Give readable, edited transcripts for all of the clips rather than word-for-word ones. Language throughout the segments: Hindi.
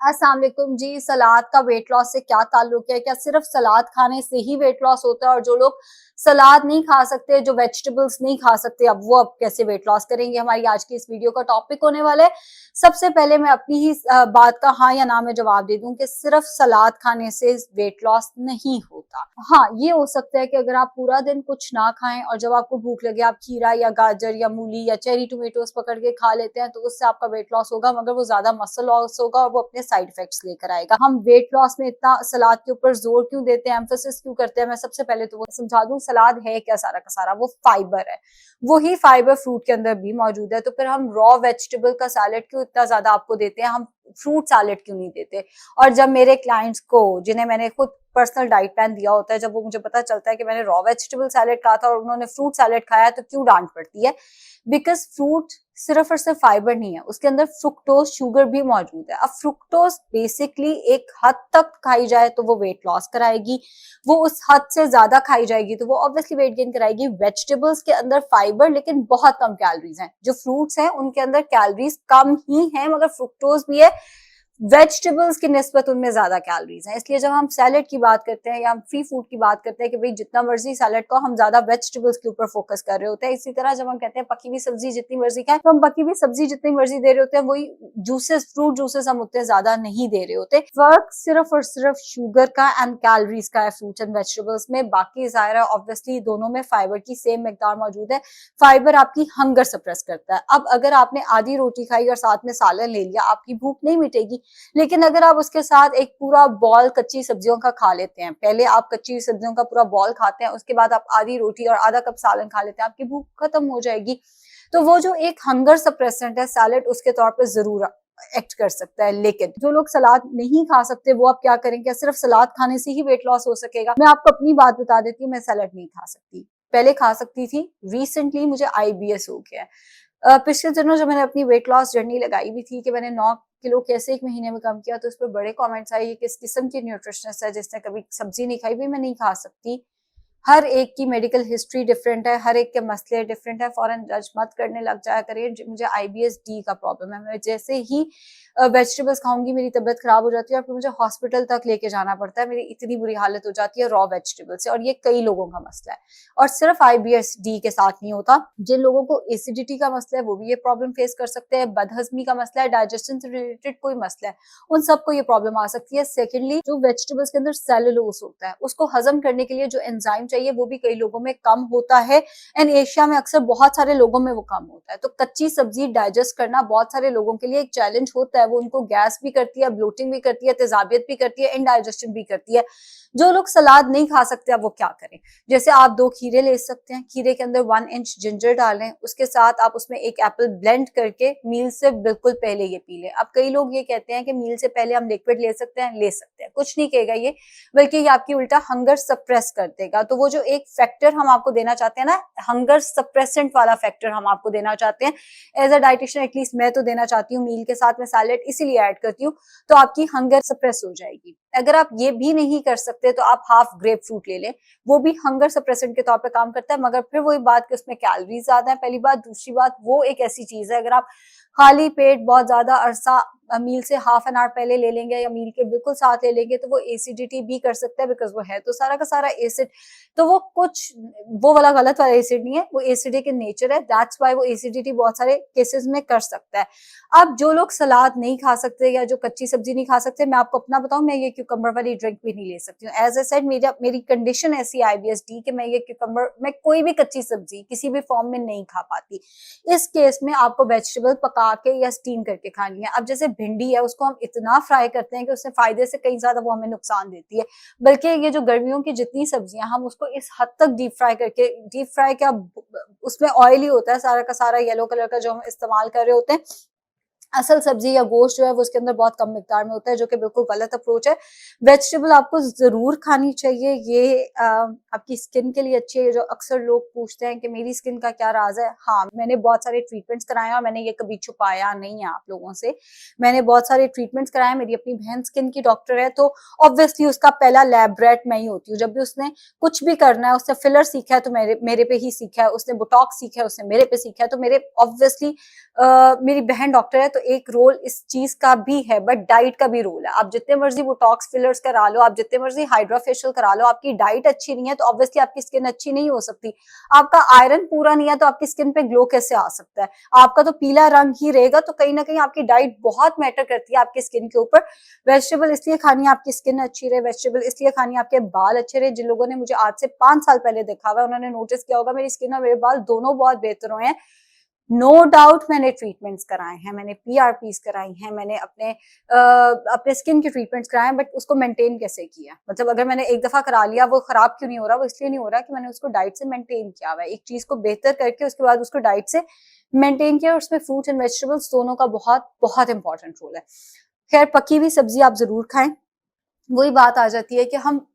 अस्सलाम वालेकुम जी। सलाद का वेट लॉस से क्या ताल्लुक है? क्या सिर्फ सलाद खाने से ही वेट लॉस होता है? और जो लोग सलाद नहीं खा सकते, जो वेजिटेबल्स नहीं खा सकते, अब वो अब कैसे वेट लॉस करेंगे? हमारी आज की इस वीडियो का टॉपिक होने वाला है। सबसे पहले मैं अपनी ही बात का हाँ या ना में जवाब दे दूं कि सिर्फ सलाद खाने से वेट लॉस नहीं होता। हाँ, ये हो सकता है कि अगर आप पूरा दिन कुछ ना खाएं और जब आपको भूख लगे आप खीरा या गाजर या मूली या चेरी टोमेटोज पकड़ के खा लेते हैं, तो उससे आपका वेट लॉस होगा, मगर वो ज्यादा मसल लॉस होगा और वो अपने साइड इफेक्ट्स लेकर आएगा। हम वेट लॉस में इतना सलाद के ऊपर जोर क्यों देते हैं, एम्फोसिस क्यों करते हैं? मैं सबसे पहले तो वो समझा दूं, सलाद है क्या? सारा का सारा वो फाइबर है। वही फाइबर फ्रूट के अंदर भी मौजूद है। तो फिर हम रॉ वेजिटेबल का सैलेड क्यों इतना ज्यादा आपको देते हैं, हम फ्रूट सैलेड क्यों नहीं देते? और जब मेरे क्लाइंट्स को, जिन्हें मैंने खुद पर्सनल डाइट प्लान दिया होता है, जब वो मुझे पता चलता है कि मैंने रॉ वेजिटेबल सैलेड कहा था और उन्होंने फ्रूट सैलेड खाया, तो क्यों डांट पड़ती है? बिकॉज फ्रूट सिर्फ और सिर्फ फाइबर नहीं है, उसके अंदर फ्रुक्टोज शुगर भी मौजूद है। अब फ्रुक्टोज बेसिकली एक हद तक खाई जाए तो वो वेट लॉस कराएगी, वो उस हद से ज्यादा खाई जाएगी तो वो ऑब्वियसली वेट गेन कराएगी। वेजिटेबल्स के अंदर फाइबर लेकिन बहुत कम कैलोरीज हैं। जो फ्रूट्स हैं उनके अंदर कैलोरीज कम ही है, मगर फ्रुक्टोज भी है। वेजिटेबल्स की निस्बत उनमें ज्यादा कैलोरीज हैं। इसलिए जब हम सैलेड की बात करते हैं या हम फ्री फूड की बात करते हैं कि भाई जितना मर्जी सैलेड को, हम ज्यादा वेजिटेबल्स के ऊपर फोकस कर रहे होते हैं। इसी तरह जब हम कहते हैं पकी हुई सब्जी जितनी मर्जी खाएं, तो हम पकी हुई सब्जी जितनी मर्जी दे रहे होते हैं, वही जूसेस, फ्रूट जूसेस हम उतने ज्यादा नहीं दे रहे होते। फर्क सिर्फ और सिर्फ शुगर का एंड कैलोरीज का है फ्रूट्स एंड वेजिटेबल्स में। बाकी जाहिर है ऑब्वियसली दोनों में फाइबर की सेम मिकदार मौजूद है। फाइबर आपकी हंगर सप्रेस करता है। अब अगर आपने आधी रोटी खाई और साथ में सालन ले लिया, आपकी भूख नहीं मिटेगी। लेकिन अगर आप उसके साथ एक पूरा बॉल कच्ची सब्जियों का खा लेते हैं, पहले आप कच्ची सब्जियों का पूरा बॉल खाते हैं, उसके बाद आप आधी रोटी और आधा कप सालन खा लेते हैं, आपकी भूख खत्म हो जाएगी। तो वो जो एक हंगर सप्रेसेंट है सैलेड, उसके तौर पर जरूर एक्ट कर सकता है। लेकिन जो लोग सलाद नहीं खा सकते, वो आप क्या करें? क्या सिर्फ सलाद खाने से ही वेट लॉस हो सकेगा? मैं आपको अपनी बात बता देती हूँ, मैं सलाद नहीं खा सकती। पहले खा सकती थी, रिसेंटली मुझे IBS हो गया है। पिछले दिनों जब मैंने अपनी वेट लॉस जर्नी लगाई भी थी कि मैंने 9 किलो कैसे 1 महीने में कम किया, तो उस पर बड़े कमेंट्स आए, ये किस किस्म की न्यूट्रिशनिस्ट है जिसने कभी सब्जी नहीं खाई? भी मैं नहीं खा सकती। हर एक की मेडिकल हिस्ट्री डिफरेंट है, हर एक के मसले डिफरेंट है। फॉरन जज मत करने लग जाया करिए। मुझे IBS D का प्रॉब्लम है, मैं जैसे ही वेजिटेबल्स खाऊंगी मेरी तबीयत खराब हो जाती है और फिर मुझे हॉस्पिटल तक लेके जाना पड़ता है। मेरी इतनी बुरी हालत हो जाती है रॉ वेजिटेबल से, और ये कई लोगों का मसला है। और सिर्फ IBS D के साथ नहीं होता, जिन लोगों को एसिडिटी का मसला है वो भी ये प्रॉब्लम फेस कर सकते हैं। बदहजमी का मसला है, डाइजेशन से रिलेटेड कोई मसला है, उन सबको ये प्रॉब्लम आ सकती है। सेकेंडली, जो वेजिटेबल्स के अंदर सेलुलोज होता है, उसको हजम करने के लिए जो एंजाइम चाहिए, वो भी कई लोगों में कम होता है। एंड एशिया में अक्सर बहुत सारे लोगों में वो कम होता है। तो कच्ची सब्जी डाइजेस्ट करना बहुत सारे लोगों के लिए एक चैलेंज होता है। वो उनको गैस भी करती है, ब्लोटिंग भी करती है, तेजाबियत भी करती है, इनडाइजेशन भी करती है। जो लोग सलाद नहीं खा सकते, अब वो क्या करें? जैसे आप 2 खीरे ले सकते हैं, खीरे के अंदर 1 इंच जिंजर डालें, उसके साथ आप उसमें 1 एप्पल ब्लेंड करके मील से बिल्कुल पहले ये पी लें। अब कई लोग ये कहते हैं कि मील से पहले हम लिक्विड ले सकते हैं, ले सकते हैं, कुछ नहीं कहेगा ये, बल्कि ये आपकी उल्टा हंगर सप्रेस कर देगा। तो वो जो एक फैक्टर हम आपको देना चाहते हैं ना, हंगर सप्रेसेंट वाला फैक्टर हम आपको देना चाहते हैं, एज अ डाइटिशियन एटलीस्ट मैं तो देना चाहती हूँ। मील के साथ में सैलेड इसीलिए ऐड करती हूँ, तो आपकी हंगर सप्रेस हो जाएगी। अगर आप ये भी नहीं कर सकते तो आप हाफ ग्रेप फ्रूट ले लें, वो भी हंगर सप्रेसेंट के तौर पे काम करता है, मगर फिर वही बात कि उसमें कैलोरीज ज्यादा है, पहली बात। दूसरी बात, वो एक ऐसी चीज है, अगर आप खाली पेट बहुत ज्यादा अरसा मील से हाफ एन आवर पहले ले लेंगे या मील के बिल्कुल साथ ले लेंगे, तो वो एसिडिटी भी कर सकता है, बिकॉज वो है तो सारा का सारा एसिड। तो वो कुछ वो वाला गलत वाला एसिड नहीं है, वो एसिडिक इन नेचर है, दैट्स वाई वो एसिडिटी बहुत सारे केसेस में कर सकता है। अब जो लोग सलाद नहीं खा सकते या जो कच्ची सब्जी नहीं खा सकते, मैं आपको अपना बताऊं, मैं ये क्यूकम्बर वाली ड्रिंक भी नहीं ले सकती हूँ। एज ए सेड, मेरी कंडीशन ऐसी IBS D कि मैं ये क्यूकम्बर, मैं कोई भी कच्ची सब्जी किसी भी फॉर्म में नहीं खा पाती। इस केस में आपको वेजिटेबल पका के या स्टीम करके खानी है। अब जैसे भिंडी है, उसको हम इतना फ्राई करते हैं कि उससे फायदे से कहीं ज्यादा वो हमें नुकसान देती है। बल्कि ये जो गर्मियों की जितनी सब्जियां, हम उसको इस हद तक डीप फ्राई करके, डीप फ्राई क्या, उसमें ऑयल ही होता है सारा का सारा, येलो कलर का जो हम इस्तेमाल कर रहे होते हैं। असल सब्जी या गोश्त जो है वो उसके अंदर बहुत कम मिकदार में होता है, जो कि बिल्कुल गलत अप्रोच है। वेजिटेबल आपको जरूर खानी चाहिए, ये आपकी स्किन के लिए अच्छी है। जो अक्सर लोग पूछते हैं कि मेरी स्किन का क्या राज है, हाँ, मैंने बहुत सारे ट्रीटमेंट्स कराए और मैंने ये कभी छुपाया नहीं है आप लोगों से। मैंने बहुत सारे ट्रीटमेंट्स कराए, मेरी अपनी बहन स्किन की डॉक्टर है, तो ऑब्वियसली उसका पहला लैब रेट मैं ही होती हूँ। जब भी उसने कुछ भी करना है, उसने फिलर सीखा है तो मेरे पे ही सीखा है, उसने बोटॉक्स सीखा है उसने मेरे पे सीखा है, तो मेरे ऑब्वियसली मेरी बहन डॉक्टर है, तो एक रोल इस चीज का भी है, बट डाइट का भी रोल है। आप जितने मर्जी बोटॉक्स फिलर्स करा लो, आप जितने मर्जी हाइड्रा फेशियल करा लो, आपकी डाइट अच्छी नहीं है तो ऑब्वियसली आपकी स्किन अच्छी नहीं हो सकती। आपका आयरन पूरा नहीं है तो आपकी स्किन पे ग्लो कैसे आ सकता है? आपका तो पीला रंग ही रहेगा। तो कहीं ना कहीं आपकी डाइट बहुत मैटर करती है आपकी स्किन के ऊपर। वेजिटेबल इसलिए खानी है आपकी स्किन अच्छी रहे, वेजिटेबल इसलिए खानी है आपके बाल अच्छे रहे। जिन लोगों ने मुझे आज से 5 साल पहले देखा हुआ है उन्होंने नोटिस किया होगा मेरी स्किन और मेरे बाल दोनों बहुत बेहतर हुए हैं। नो डाउट मैंने ट्रीटमेंट्स कराए हैं, मैंने पीआरपीस कराई हैं, मैंने अपने स्किन के ट्रीटमेंट्स कराए हैं, बट उसको मेंटेन कैसे किया? मतलब अगर मैंने एक दफा करा लिया वो खराब क्यों नहीं हो रहा? वो इसलिए नहीं हो रहा कि मैंने उसको डाइट से मेंटेन किया हुआ है। एक चीज को बेहतर करके उसके बाद उसको डाइट से मेंटेन किया, और उसमें फ्रूट एंड वेजिटेबल्स दोनों का बहुत बहुत इंपॉर्टेंट रोल है। खैर, पकी हुई सब्जी आप जरूर खाएं। वही बात आ जाती है कि हम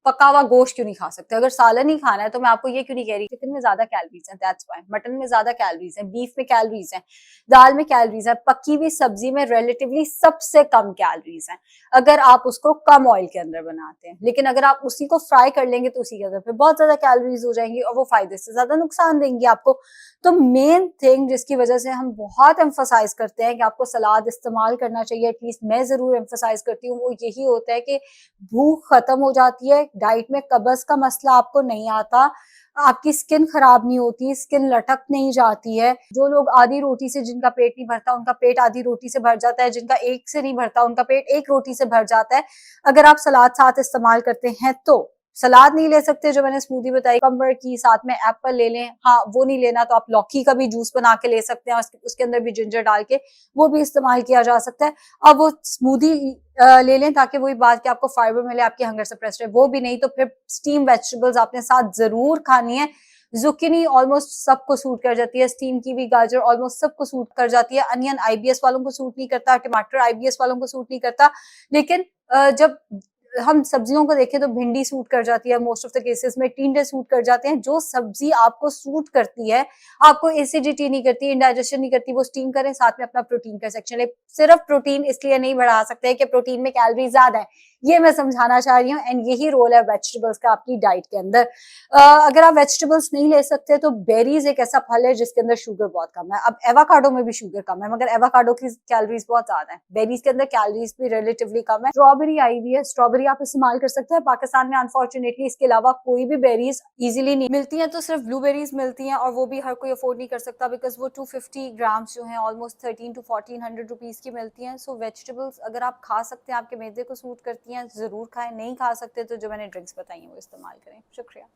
पका हुआ गोश्त क्यों नहीं खा सकते? अगर सालन ही खाना है तो मैं आपको ये क्यों नहीं कह रही चिकन में ज्यादा कैलोरीज हैं, दैट्स व्हाई। मटन में ज्यादा कैलोरीज हैं, बीफ में कैलोरीज हैं, दाल में कैलोरीज हैं, पकी हुई सब्जी में रिलेटिवली सबसे कम कैलोरीज हैं अगर आप उसको कम ऑयल के अंदर बनाते हैं। लेकिन अगर आप उसी को फ्राई कर लेंगे तो उसी के अंदर फिर बहुत ज्यादा कैलोरीज हो जाएंगी और वो फायदे से ज्यादा नुकसान देंगी आपको। तो मेन थिंग जिसकी वजह से हम बहुत एम्फोसाइज करते हैं कि आपको सलाद इस्तेमाल करना चाहिए, एटलीस्ट मैं जरूर एम्फोसाइज करती हूँ, वो यही होता है कि भूख खत्म हो जाती है, डाइट में कब्ज का मसला आपको नहीं आता, आपकी स्किन खराब नहीं होती, स्किन लटक नहीं जाती है। जो लोग आधी रोटी से जिनका पेट नहीं भरता उनका पेट आधी रोटी से भर जाता है, जिनका एक से नहीं भरता उनका पेट एक रोटी से भर जाता है अगर आप सलाद साथ इस्तेमाल करते हैं तो। सलाद नहीं ले सकते जो मैंने स्मूदी बताई कम्बर की, साथ में एप्पल ले लें, हाँ वो नहीं लेना तो आप लौकी का भी जूस बना के ले सकते हैं, उसके अंदर भी जिंजर डाल के वो भी इस्तेमाल किया जा सकता है। अब वो स्मूदी ले लें ताकि वही बात कि आपको फाइबर मिले, आपकी हंगर सप्रेस रहे, वो भी नहीं तो फिर स्टीम वेजिटेबल्स आपने साथ जरूर खानी है। जुकिनी ऑलमोस्ट सबको सूट कर जाती है, स्टीम की भी गाजर ऑलमोस्ट सबको सूट कर जाती है, अनियन आईबीएस वालों को सूट नहीं करता, टमाटर आईबीएस वालों को सूट नहीं करता। लेकिन जब हम सब्जियों को देखें तो भिंडी सूट कर जाती है मोस्ट ऑफ द केसेस में, टिंडे सूट कर जाते हैं। जो सब्जी आपको सूट करती है, आपको एसिडिटी नहीं करती, इंडाइजेशन नहीं करती, वो स्टीम करें, साथ में अपना प्रोटीन का सेक्शन ले। सिर्फ प्रोटीन इसलिए नहीं बढ़ा सकते कि प्रोटीन में कैलोरी ज्यादा है, ये मैं समझाना चाह रही हूँ। एंड यही रोल है वेजिटेबल्स का आपकी डाइट के अंदर। अगर आप वेजिटेबल्स नहीं ले सकते तो बेरीज एक ऐसा फल है जिसके अंदर शुगर बहुत कम है। अब एवोकाडो में भी शुगर कम है मगर एवोकाडो की कैलोरीज बहुत ज्यादा है, बेरीज के अंदर कैलोरीज भी रिलेटिवली कम है। स्ट्रॉबेरी आई हुई है, स्ट्रॉबेरी आप इस्तेमाल कर सकते हैं। पाकिस्तान में अनफॉर्चुनेटली इसके अलावा कोई भी बेरीज इजीली नहीं मिलती हैं, तो सिर्फ ब्लूबेरीज मिलती हैं और वो भी हर कोई अफोर्ड नहीं कर सकता बिकॉज वो 250 ग्राम्स जो है ऑलमोस्ट 13 to 1400 रुपीज की मिलती हैं। सो वेजिटेबल्स अगर आप खा सकते हैं, आपके मैदे को सूट करती हैं, जरूर खाएं। नहीं खा सकते तो जो मैंने ड्रिंक्स बताई हैं वो इस्तेमाल करें। शुक्रिया।